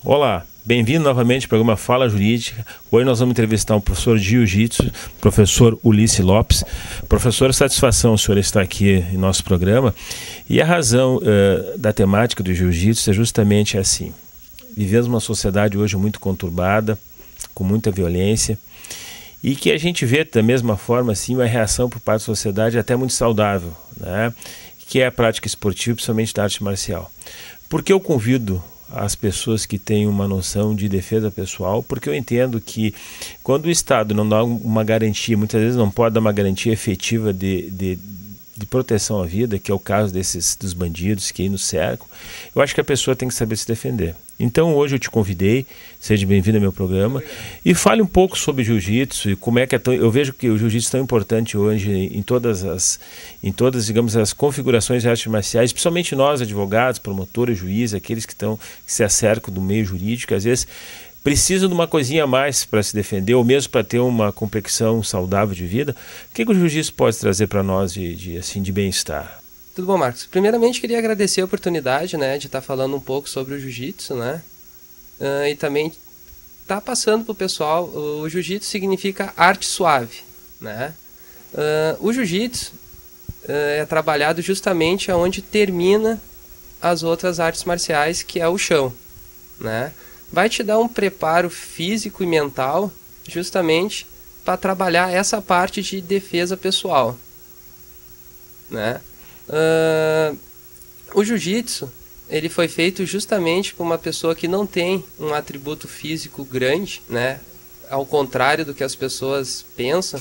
Olá, bem-vindo novamente ao programa Fala Jurídica. Hoje nós vamos entrevistar um professor de Jiu-Jitsu, professor Ulisses Lopes. Professor, satisfação o senhor estar aqui em nosso programa. E a razão da temática do Jiu-Jitsu é justamente assim. Vivemos uma sociedade hoje muito conturbada, com muita violência, e que a gente vê da mesma forma assim, uma reação por parte da sociedade até muito saudável, né? Que é a prática esportiva, principalmente da arte marcial. Por que eu convido as pessoas que têm uma noção de defesa pessoal? Porque eu entendo que quando o Estado não dá uma garantia, muitas vezes não pode dar uma garantia efetiva de proteção à vida, que é o caso dos bandidos que aí nos cercam, eu acho que a pessoa tem que saber se defender. Então hoje eu te convidei, seja bem-vindo ao meu programa, e fale um pouco sobre jiu-jitsu e como é que eu vejo que o jiu-jitsu é tão importante hoje em todas, digamos, as configurações de artes marciais, principalmente nós, advogados, promotores, juízes, aqueles que se acercam do meio jurídico, às vezes precisam de uma coisinha a mais para se defender, ou mesmo para ter uma complexão saudável de vida. O que o jiu-jitsu pode trazer para nós de bem-estar? Tudo bom, Marcos? Primeiramente, queria agradecer a oportunidade, né, de estar falando um pouco sobre o jiu-jitsu, né? E também estar passando para o pessoal, o jiu-jitsu significa arte suave, né? O jiu-jitsu é trabalhado justamente onde termina as outras artes marciais, que é o chão, né? Vai te dar um preparo físico e mental justamente para trabalhar essa parte de defesa pessoal, né? O jiu-jitsu, ele foi feito justamente por uma pessoa que não tem um atributo físico grande, né? Ao contrário do que as pessoas pensam,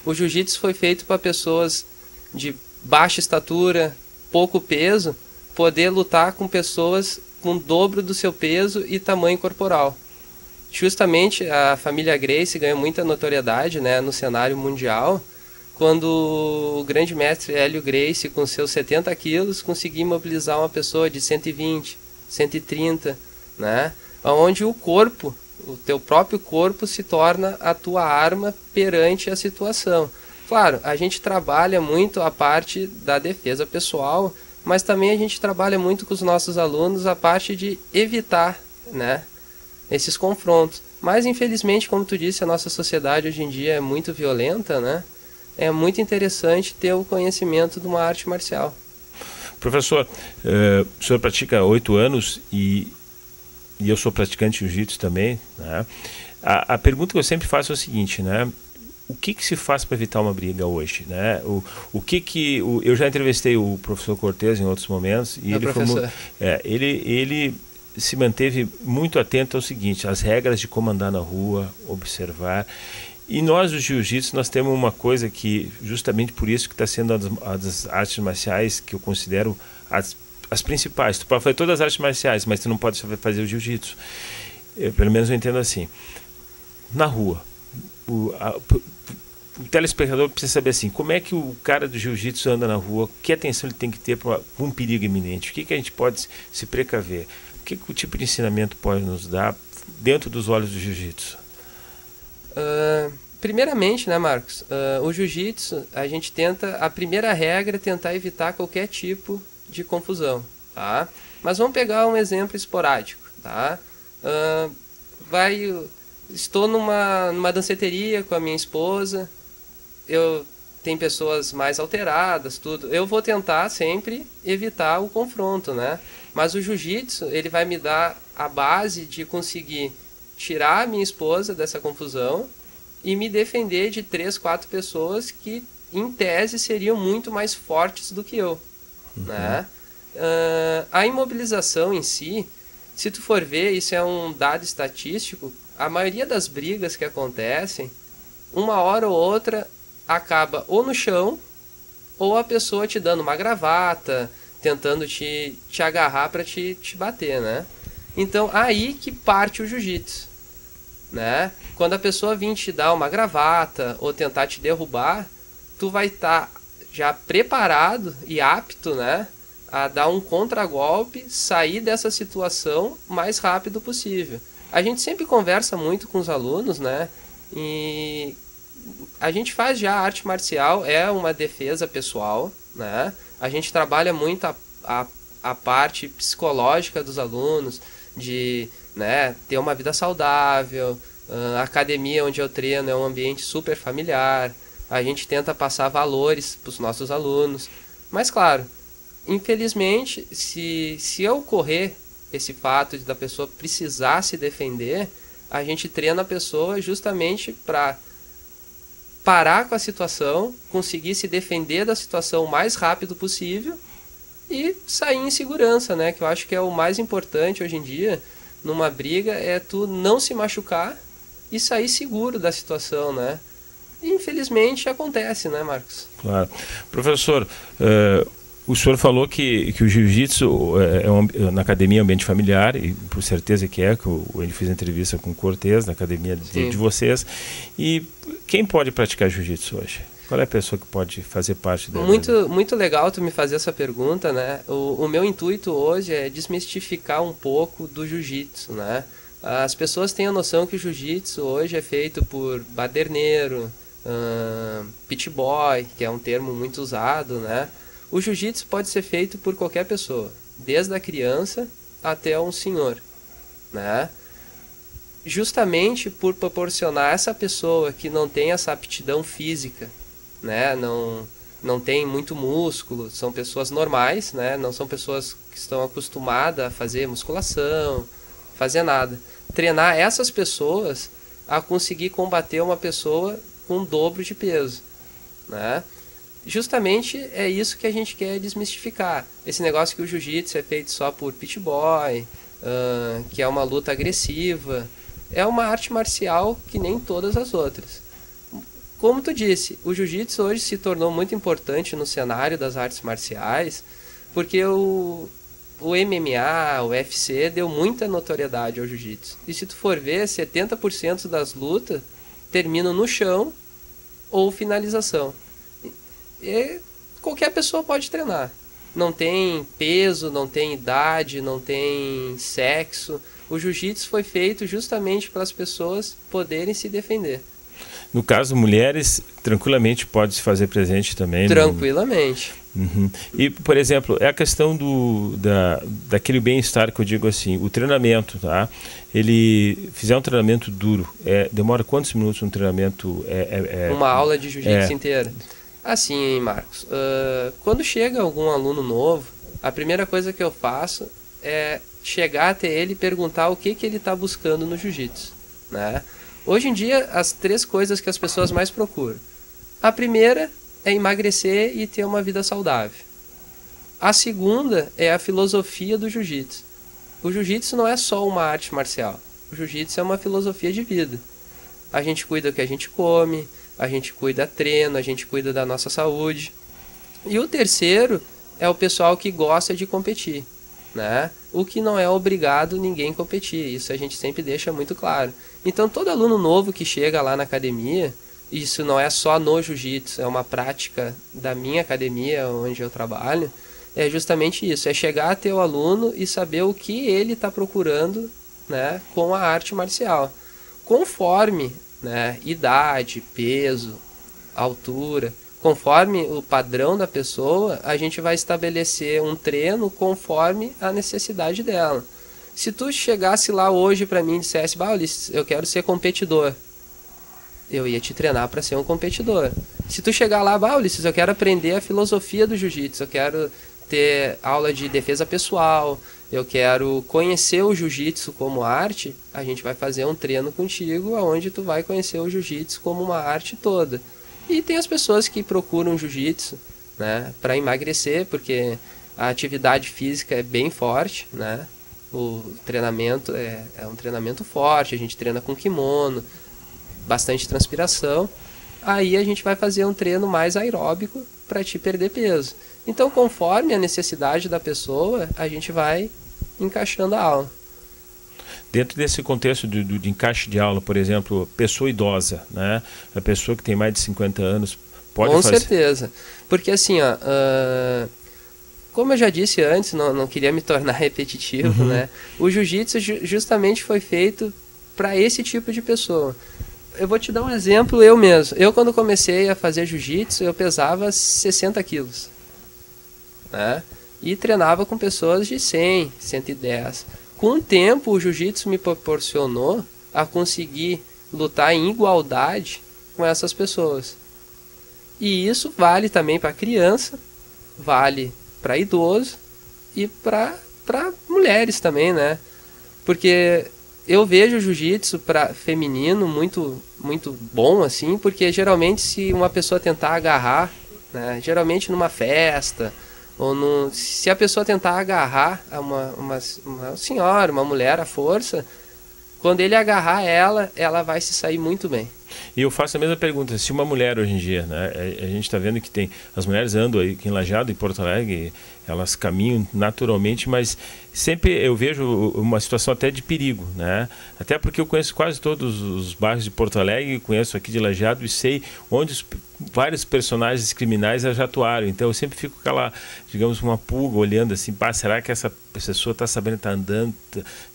o jiu-jitsu foi feito para pessoas de baixa estatura, pouco peso, poder lutar com pessoas com o dobro do seu peso e tamanho corporal. Justamente a família Gracie ganhou muita notoriedade, né, no cenário mundial, quando o grande mestre Hélio Gracie, com seus 70 quilos, conseguia imobilizar uma pessoa de 120, 130, né? Onde o corpo, o teu próprio corpo, se torna a tua arma perante a situação. Claro, a gente trabalha muito a parte da defesa pessoal, mas também a gente trabalha muito com os nossos alunos a parte de evitar, né, esses confrontos. Mas, infelizmente, como tu disse, a nossa sociedade hoje em dia é muito violenta, né? É muito interessante ter o conhecimento de uma arte marcial. Professor, o senhor pratica há 8 anos e eu sou praticante de jiu-jitsu também, né? A pergunta que eu sempre faço é o seguinte, né? O que se faz para evitar uma briga hoje, né? Eu já entrevistei o professor Cortez em outros momentos e ele se manteve muito atento ao seguinte: as regras de como andar na rua, observar. E nós, do jiu-jitsu, nós temos uma coisa que, justamente por isso que está sendo uma das artes marciais que eu considero as principais. Tu pode fazer todas as artes marciais, mas tu não pode fazer o jiu-jitsu. Pelo menos eu entendo assim. Na rua, o telespectador precisa saber assim, como é que o cara do jiu-jitsu anda na rua, que atenção ele tem que ter para um perigo iminente, o que a gente pode se precaver, o tipo de ensinamento pode nos dar dentro dos olhos do jiu-jitsu? Primeiramente, né, Marcos, o jiu-jitsu, a primeira regra é tentar evitar qualquer tipo de confusão, tá? Mas vamos pegar um exemplo esporádico, tá? Estou numa danceteria com a minha esposa, tem pessoas mais alteradas, tudo. Eu vou tentar sempre evitar o confronto, né? Mas o jiu-jitsu, ele vai me dar a base de conseguir tirar a minha esposa dessa confusão e me defender de 3, 4 pessoas que, em tese, seriam muito mais fortes do que eu, né? A imobilização em si, se tu for ver, isso é um dado estatístico, a maioria das brigas que acontecem, uma hora ou outra, acaba ou no chão, ou a pessoa te dando uma gravata, tentando te agarrar para te bater, né? Então, aí que parte o jiu-jitsu, né? Quando a pessoa vir te dar uma gravata ou tentar te derrubar, tu vai estar já preparado e apto, né, a dar um contragolpe, sair dessa situação o mais rápido possível. A gente sempre conversa muito com os alunos, né? E a gente faz já arte marcial, é uma defesa pessoal, né? A gente trabalha muito a parte psicológica dos alunos, de né? Ter uma vida saudável, a academia onde eu treino é um ambiente super familiar, a gente tenta passar valores para os nossos alunos, mas claro, infelizmente, se ocorrer esse fato de da pessoa precisar se defender, a gente treina a pessoa justamente para parar com a situação, conseguir se defender da situação o mais rápido possível e sair em segurança, né? Que eu acho que é o mais importante hoje em dia, numa briga, é tu não se machucar e sair seguro da situação, né? E, infelizmente acontece, né, Marcos? Claro. Professor, o senhor falou que o jiu-jitsu na academia é um ambiente familiar, e por certeza que é, que a gente fez entrevista com o Cortez na academia de vocês. E quem pode praticar jiu-jitsu hoje? Qual é a pessoa que pode fazer parte dela? Muito legal tu me fazer essa pergunta, né? O meu intuito hoje é desmistificar um pouco do jiu-jitsu, né? As pessoas têm a noção que o jiu-jitsu hoje é feito por baderneiro, pit boy, que é um termo muito usado, né? O jiu-jitsu pode ser feito por qualquer pessoa, desde a criança até um senhor, né? Justamente por proporcionar essa pessoa que não tem essa aptidão física, né? Não tem muito músculo, são pessoas normais, né? Não são pessoas que estão acostumadas a fazer musculação, fazer nada. Treinar essas pessoas a conseguir combater uma pessoa com o dobro de peso, né? Justamente é isso que a gente quer desmistificar. Esse negócio que o jiu-jitsu é feito só por pit boy, que é uma luta agressiva, é uma arte marcial que nem todas as outras. Como tu disse, o jiu-jitsu hoje se tornou muito importante no cenário das artes marciais, porque o MMA, o UFC, deu muita notoriedade ao jiu-jitsu. E se tu for ver, 70% das lutas terminam no chão ou finalização. E qualquer pessoa pode treinar. Não tem peso, não tem idade, não tem sexo. O jiu-jitsu foi feito justamente para as pessoas poderem se defender. No caso, mulheres tranquilamente pode se fazer presente também. Tranquilamente. Uhum. E, por exemplo, é a questão daquele bem-estar que eu digo assim, o treinamento, tá? Ele fizer um treinamento duro, demora quantos minutos um treinamento? Uma aula de jiu-jitsu inteira? Assim, Marcos, quando chega algum aluno novo, a primeira coisa que eu faço é chegar até ele e perguntar o que ele está buscando no jiu-jitsu, né? Hoje em dia, as 3 coisas que as pessoas mais procuram. A primeira é emagrecer e ter uma vida saudável. A segunda é a filosofia do jiu-jitsu. O jiu-jitsu não é só uma arte marcial. O jiu-jitsu é uma filosofia de vida. A gente cuida do que a gente come, a gente cuida treino, a gente cuida da nossa saúde. E o terceiro é o pessoal que gosta de competir, né? O que não é obrigado ninguém competir, isso a gente sempre deixa muito claro. Então todo aluno novo que chega lá na academia, isso não é só no jiu-jitsu, é uma prática da minha academia onde eu trabalho, é justamente isso, é chegar até o aluno e saber o que ele está procurando, né, com a arte marcial. Conforme, né, idade, peso, altura, conforme o padrão da pessoa, a gente vai estabelecer um treino conforme a necessidade dela. Se tu chegasse lá hoje para mim e dissesse, Ulisses, eu quero ser competidor, eu ia te treinar para ser um competidor. Se tu chegar lá, Ulisses, eu quero aprender a filosofia do jiu-jitsu, eu quero ter aula de defesa pessoal, eu quero conhecer o jiu-jitsu como arte, a gente vai fazer um treino contigo onde tu vai conhecer o jiu-jitsu como uma arte toda. E tem as pessoas que procuram jiu-jitsu, né, para emagrecer, porque a atividade física é bem forte, né? O treinamento é um treinamento forte, a gente treina com kimono, bastante transpiração. Aí a gente vai fazer um treino mais aeróbico para te perder peso. Então, conforme a necessidade da pessoa, a gente vai encaixando a aula. Dentro desse contexto de encaixe de aula, por exemplo, pessoa idosa, né? A pessoa que tem mais de 50 anos pode fazer? Com certeza. Porque assim, ó, como eu já disse antes, não queria me tornar repetitivo, né? O jiu-jitsu justamente foi feito para esse tipo de pessoa. Eu vou te dar um exemplo eu mesmo. Eu, quando comecei a fazer jiu-jitsu, eu pesava 60 quilos, né? E treinava com pessoas de 100, 110. Com o tempo, o jiu-jitsu me proporcionou a conseguir lutar em igualdade com essas pessoas. E isso vale também para criança, vale para idoso e para mulheres também, né? Porque eu vejo o jiu-jitsu para feminino muito bom, assim, porque geralmente se uma pessoa tentar agarrar, né, geralmente numa festa, ou se a pessoa tentar agarrar uma senhora, uma mulher à força, quando ele agarrar ela vai se sair muito bem. E eu faço a mesma pergunta, se uma mulher hoje em dia, né, a gente está vendo que tem, as mulheres andam aí aqui em Lajeado, em Porto Alegre, elas caminham naturalmente, mas sempre eu vejo uma situação até de perigo, né? Até porque eu conheço quase todos os bairros de Porto Alegre, conheço aqui de Lajeado e sei onde vários personagens criminais já atuaram. Então eu sempre fico com aquela, digamos, uma pulga olhando assim, pá, será que essa pessoa está sabendo, está andando,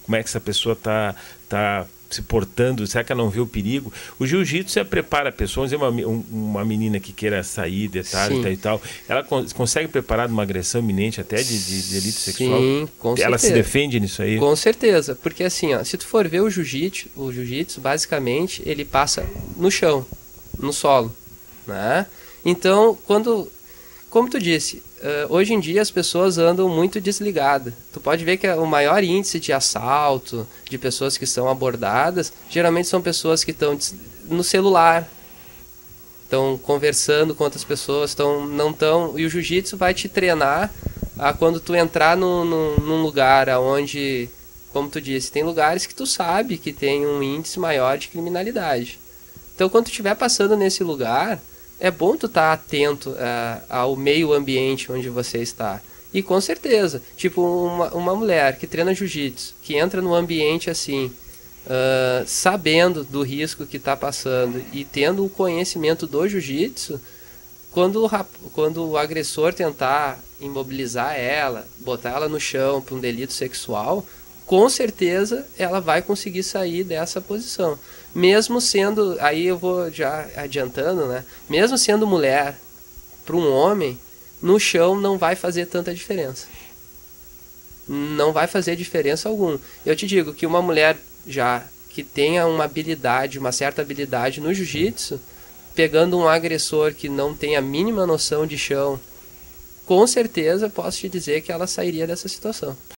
como é que essa pessoa está se portando, será que ela não vê o perigo? O jiu-jitsu prepara a pessoa, vamos dizer, uma menina que queira sair de tarde e tal, ela consegue preparar uma agressão iminente até de delito sexual? Sim, com certeza. Ela se defende nisso aí? Com certeza, porque assim, ó, se tu for ver o jiu-jitsu basicamente ele passa no chão, no solo, né? Então, como tu disse, hoje em dia as pessoas andam muito desligadas. Tu pode ver que o maior índice de assalto, de pessoas que são abordadas, geralmente são pessoas que estão no celular, estão conversando com outras pessoas, não estão. E o jiu-jitsu vai te treinar a quando tu entrar num lugar onde, como tu disse, tem lugares que tu sabe que tem um índice maior de criminalidade. Então, quando tu estiver passando nesse lugar, é bom tu estar atento ao meio ambiente onde você está. E com certeza, tipo uma mulher que treina jiu-jitsu, que entra num ambiente assim, sabendo do risco que está passando e tendo o conhecimento do jiu-jitsu, quando o agressor tentar imobilizar ela, botar ela no chão para um delito sexual, com certeza ela vai conseguir sair dessa posição. Mesmo sendo, aí eu vou já adiantando, né? Mesmo sendo mulher, para um homem, no chão não vai fazer tanta diferença. Não vai fazer diferença alguma. Eu te digo que uma mulher já que tenha uma certa habilidade no jiu-jitsu, pegando um agressor que não tem a mínima noção de chão, com certeza posso te dizer que ela sairia dessa situação.